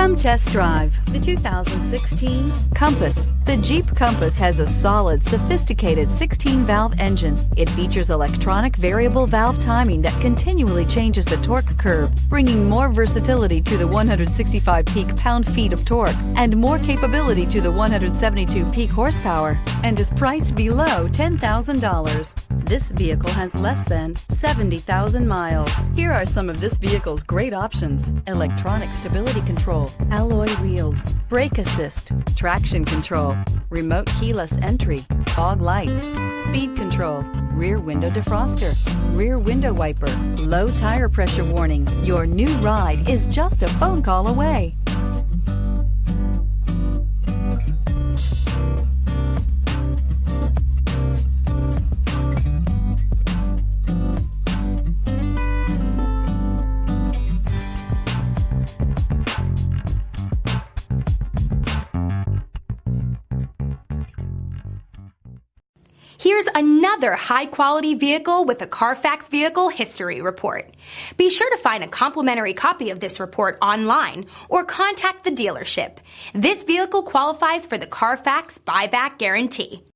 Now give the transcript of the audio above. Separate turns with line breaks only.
Come test drive the 2016 Compass. The Jeep Compass has a solid, sophisticated 16-valve engine. It features electronic variable valve timing that continually changes the torque curve, bringing more versatility to the 165 peak pound-feet of torque and more capability to the 172 peak horsepower, and is priced below $10,000. This vehicle has less than 70,000 miles. Here are some of this vehicle's great options: electronic stability control, alloy wheels, brake assist, traction control, remote keyless entry, fog lights, speed control, rear window defroster, rear window wiper, low tire pressure warning. Your new ride is just a phone call away.
Here's another high-quality vehicle with a Carfax Vehicle History Report. Be sure to find a complimentary copy of this report online or contact the dealership. This vehicle qualifies for the Carfax Buyback Guarantee.